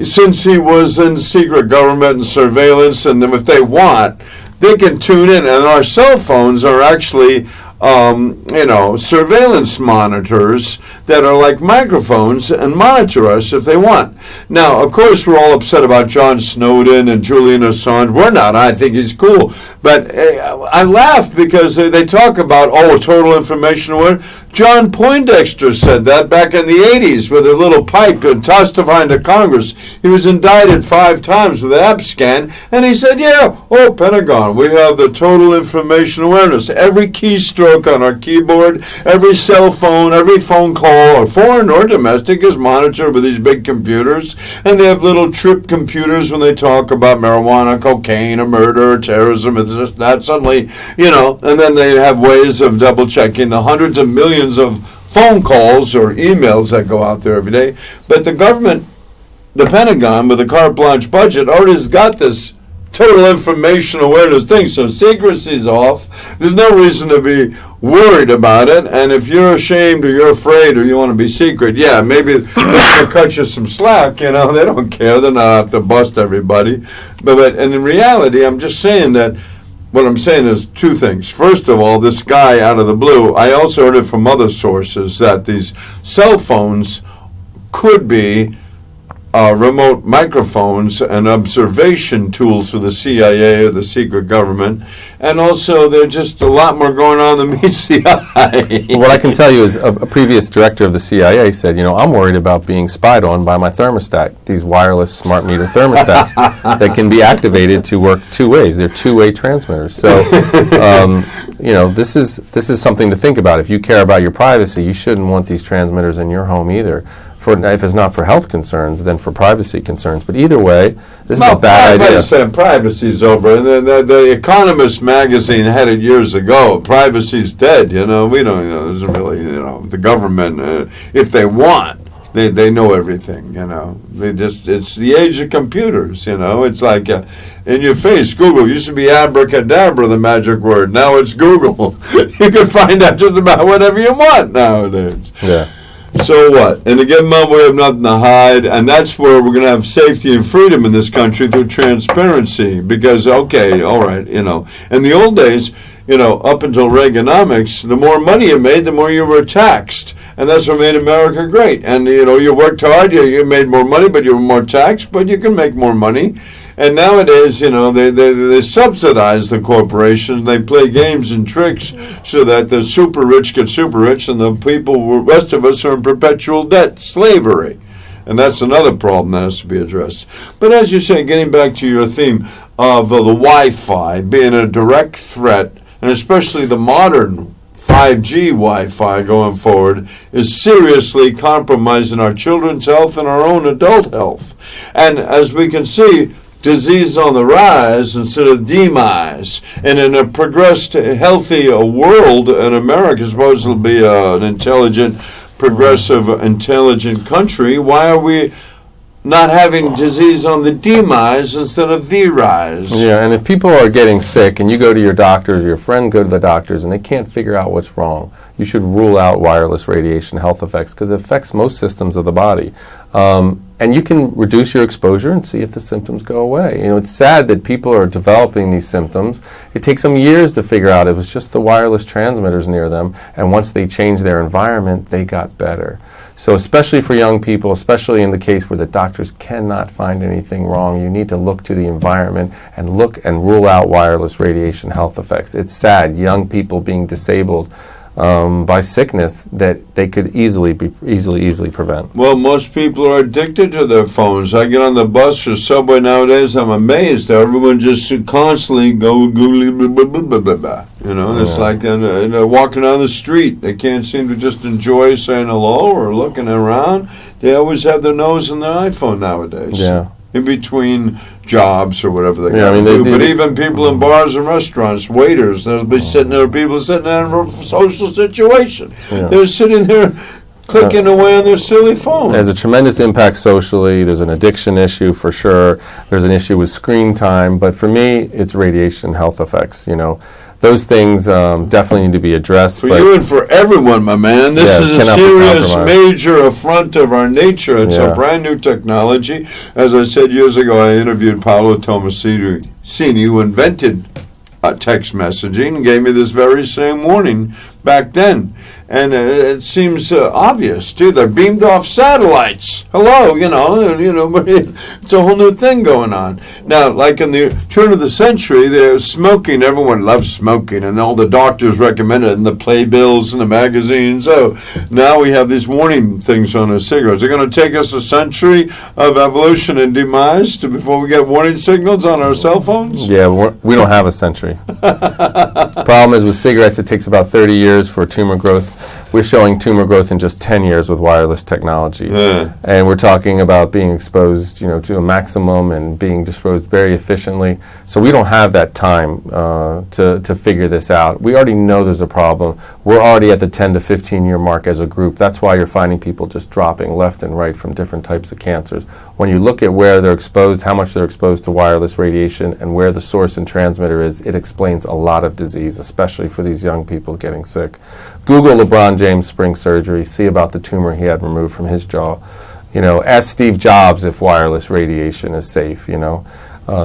Since he was in secret government and surveillance, and if they want, they can tune in. And our cell phones are actually, surveillance monitors that are like microphones and monitor us if they want. Now, of course, we're all upset about John Snowden and Julian Assange. We're not. I think he's cool. But I laugh because they talk about, total information aware. John Poindexter said that back in the 80s with a little pipe and testifying to Congress. He was indicted 5 times with an abscan, and he said, Pentagon, we have the total information awareness. Every keystroke on our keyboard, every cell phone, every phone call, or foreign or domestic, is monitored with these big computers, and they have little trip computers when they talk about marijuana, cocaine, or murder, or terrorism, it's just that suddenly, and then they have ways of double-checking the hundreds of millions of phone calls or emails that go out there every day. But the government, the Pentagon, with a carte blanche budget, already has got this total information awareness thing. So secrecy's off. There's no reason to be worried about it. And if you're ashamed or you're afraid or you want to be secret, maybe they'll cut you some slack. They don't care. They're not out to bust everybody. But in reality, I'm just saying that. What I'm saying is 2 things. First of all, this guy out of the blue, I also heard it from other sources that these cell phones could be remote microphones and observation tools for the CIA or the secret government. And also, there's just a lot more going on than meets the eye. Well, what I can tell you is a previous director of the CIA said, I'm worried about being spied on by my thermostat, these wireless smart meter thermostats that can be activated to work 2 ways. They're 2-way transmitters. So, this is something to think about. If you care about your privacy, you shouldn't want these transmitters in your home either. If it's not for health concerns, then for privacy concerns. But either way, this is a bad idea. Privacy's over. The Economist magazine had it years ago. Privacy's dead. We don't. There's really. The government, if they want, they know everything. They just. It's the age of computers. It's like in your face. Google used to be abracadabra, the magic word. Now it's Google. You can find out just about whatever you want nowadays. Yeah. So what? In a given moment, we have nothing to hide, and that's where we're going to have safety and freedom in this country through transparency. Because, okay, all right, in the old days, up until Reaganomics, the more money you made, the more you were taxed. And that's what made America great. And, you worked hard, you made more money, but you were more taxed, but you can make more money. And nowadays, they subsidize the corporations. They play games and tricks so that the super rich get super rich and the rest of us are in perpetual debt, slavery. And that's another problem that has to be addressed. But as you say, getting back to your theme of the Wi-Fi being a direct threat, and especially the modern 5G Wi-Fi going forward is seriously compromising our children's health and our own adult health. And as we can see, disease on the rise instead of demise. And in a progressed, healthy world, and America is supposed to be an intelligent, progressive, intelligent country, why are we not having disease on the demise instead of the rise? Yeah, and if people are getting sick and you go to your doctors, or your friend go to the doctors, and they can't figure out what's wrong, you should rule out wireless radiation health effects, because it affects most systems of the body. And you can reduce your exposure and see if the symptoms go away. You know, it's sad that people are developing these symptoms. It takes them years to figure out it was just the wireless transmitters near them, and once they changed their environment, they got better. So especially for young people, especially in the case where the doctors cannot find anything wrong, you need to look to the environment and look and rule out wireless radiation health effects. It's sad, young people being disabled by sickness that they could easily prevent. Well, most people are addicted to their phones. I get on the bus or subway nowadays, I'm amazed. Everyone just constantly go googly blah, blah, blah, blah, blah, blah. You know, it's like walking down the street. They can't seem to just enjoy saying hello or looking around. They always have their nose in their iPhone nowadays. Yeah. In between jobs or whatever they I mean, do. But even people in bars and restaurants, waiters, there'll be people sitting there in a social situation. Yeah. They're sitting there clicking away on their silly phone. There's a tremendous impact socially. There's an addiction issue for sure. There's an issue with screen time. But for me, it's radiation health effects, you know. Those things definitely need to be addressed. For you and for everyone, my man. This is a serious, major affront of our nature. It's a brand new technology. As I said years ago, I interviewed Paolo Tomasini, who invented text messaging, and gave me this very same warning back then. And it seems obvious, too. They're beamed off satellites. Hello, it's a whole new thing going on. Now, like in the turn of the century, they're smoking. Everyone loves smoking, and all the doctors recommend it in the playbills and the magazines. So now we have these warning things on our cigarettes. They're going to take us a century of evolution and demise before we get warning signals on our cell phones? Yeah, we don't have a century. Problem is with cigarettes, it takes about 30 years for tumor growth. We're showing tumor growth in just 10 years with wireless technology. And we're talking about being exposed, to a maximum and being disposed very efficiently. So we don't have that time to figure this out. We already know there's a problem. We're already at the 10 to 15 year mark as a group. That's why you're finding people just dropping left and right from different types of cancers. When you look at where they're exposed, how much they're exposed to wireless radiation, and where the source and transmitter is, it explains a lot of disease, especially for these young people getting sick. Google LeBron James spring surgery, see about the tumor he had removed from his jaw. Ask Steve Jobs if wireless radiation is safe,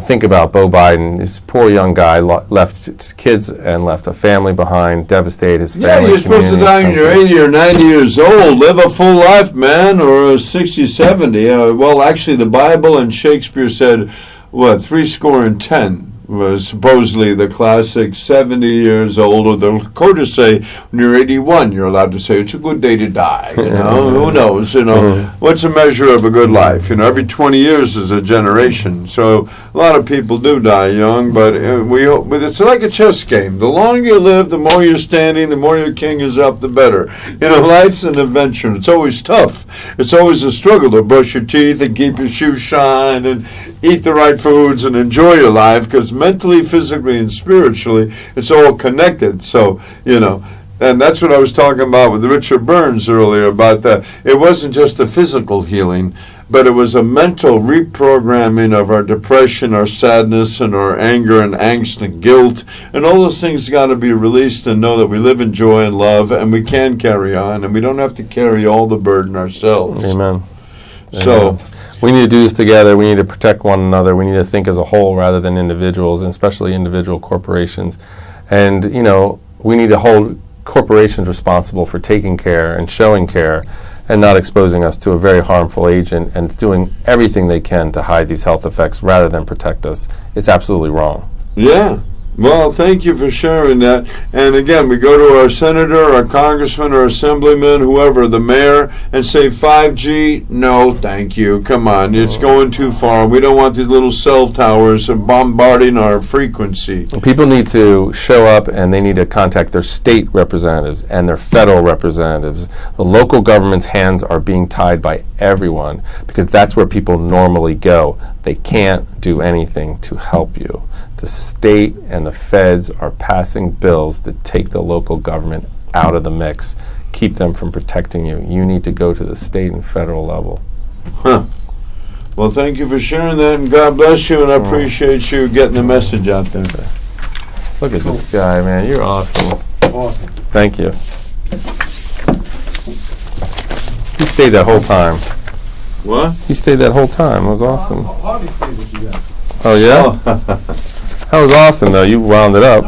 Think about Beau Biden, this poor young guy, left kids and left a family behind, devastated his family. Yeah, you're supposed to die when you're 80 or 90 years old. Live a full life, man, or 60, 70. Well, actually, the Bible and Shakespeare said, 70 was supposedly the classic 70 years old, or the quotas say when you're 81, you're allowed to say it's a good day to die. Who knows? What's a measure of a good life? Every 20 years is a generation. So a lot of people do die young, but it's like a chess game. The longer you live, the more you're standing, the more your king is up, the better. Life's an adventure. It's always tough. It's always a struggle to brush your teeth and keep your shoes shine and eat the right foods and enjoy your life, because mentally, physically, and spiritually, it's all connected. So, and that's what I was talking about with Richard Burns earlier, about it wasn't just a physical healing, but it was a mental reprogramming of our depression, our sadness, and our anger and angst and guilt. And all those things got to be released, and know that we live in joy and love, and we can carry on, and we don't have to carry all the burden ourselves. Amen. So we need to do this together. We need to protect one another. We need to think as a whole rather than individuals, and especially individual corporations. And, we need to hold corporations responsible for taking care and showing care and not exposing us to a very harmful agent, and doing everything they can to hide these health effects rather than protect us. It's absolutely wrong. Yeah. Well, thank you for sharing that. And again, we go to our senator, our congressman, our assemblyman, whoever, the mayor, and say 5G. No, thank you. Come on, it's going too far. We don't want these little cell towers bombarding our frequency. People need to show up, and they need to contact their state representatives and their federal representatives. The local government's hands are being tied by everyone because that's where people normally go. They can't do anything to help you. The state and the feds are passing bills to take the local government out of the mix, keep them from protecting you. You need to go to the state and federal level. Huh. Well, thank you for sharing that, and God bless you, and I appreciate you getting the message out there. Look at this guy, man. You're awesome. Awesome. Thank you. He stayed that whole time. What? He stayed that whole time. It was awesome. Harvey stayed with you guys. Oh, yeah? That was awesome, though. You wound it up.